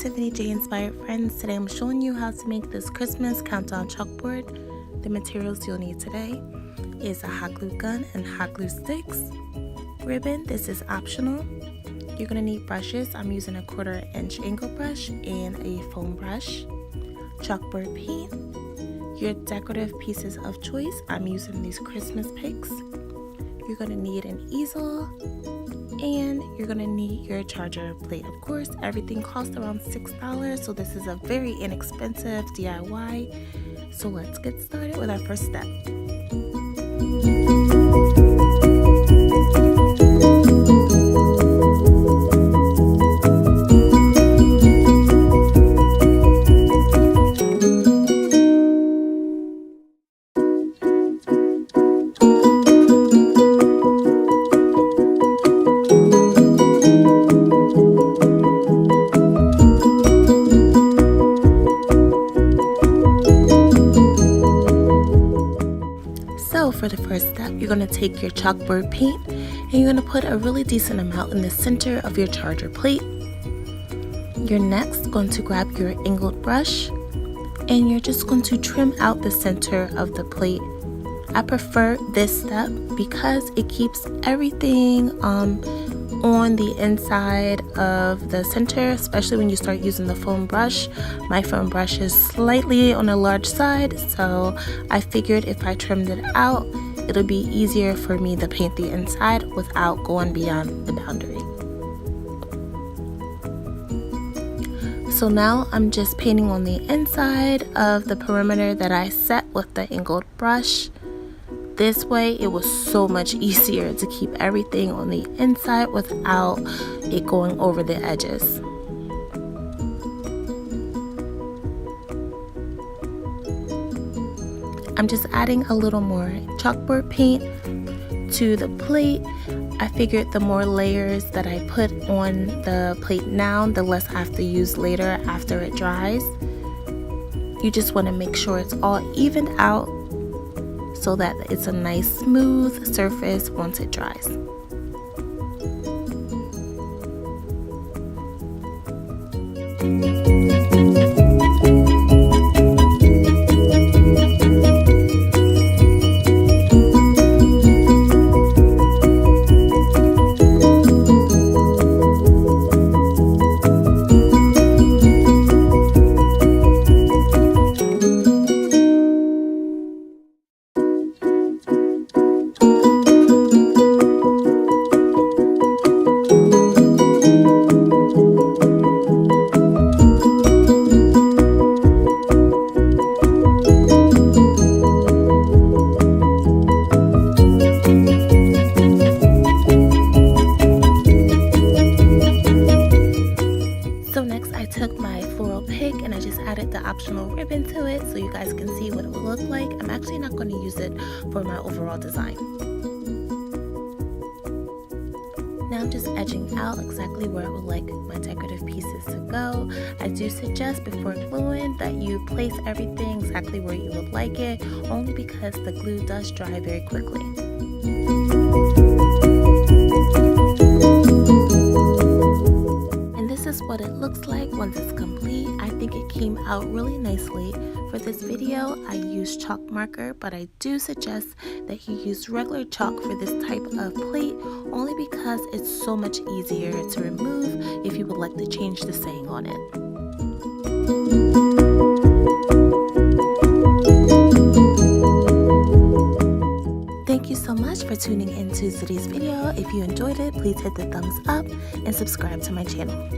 Tiffany J Inspired Friends. Today I'm showing you how to make this Christmas countdown chalkboard. The materials you'll need today is a hot glue gun and hot glue sticks, ribbon, this is optional. You're going to need brushes. I'm using a 1/4 inch angle brush and a foam brush, chalkboard paint, your decorative pieces of choice. I'm using these Christmas picks. You're going to need an easel, and you're going to need your charger plate. Of course, everything costs around $6, so this is a very inexpensive DIY. So let's get started with our first step. For the first step, you're going to take your chalkboard paint and you're going to put a really decent amount in the center of your charger plate. You're next going to grab your angled brush and you're just going to trim out the center of the plate. I prefer this step because it keeps everything on the inside of the center, especially when you start using the foam brush. My foam brush is slightly on the large side, so I figured if I trimmed it out, it'll be easier for me to paint the inside without going beyond the boundary. So now I'm just painting on the inside of the perimeter that I set with the angled brush. This way it was so much easier to keep everything on the inside without it going over the edges. I'm just adding a little more chalkboard paint to the plate. I figured the more layers that I put on the plate now, the less I have to use later after it dries. You just want to make sure it's all evened out so that it's a nice smooth surface once it dries. The optional ribbon to it so you guys can see what it will look like. I'm actually not going to use it for my overall design. Now I'm just edging out exactly where I would like my decorative pieces to go. I do suggest before gluing that you place everything exactly where you would like it, only because the glue does dry very quickly. This is what it looks like once it's complete. I think it came out really nicely. For this video, I used chalk marker, but I do suggest that you use regular chalk for this type of plate, only because it's so much easier to remove if you would like to change the saying on it. Thank you so much for tuning into today's video. If you enjoyed it, please hit the thumbs up and subscribe to my channel.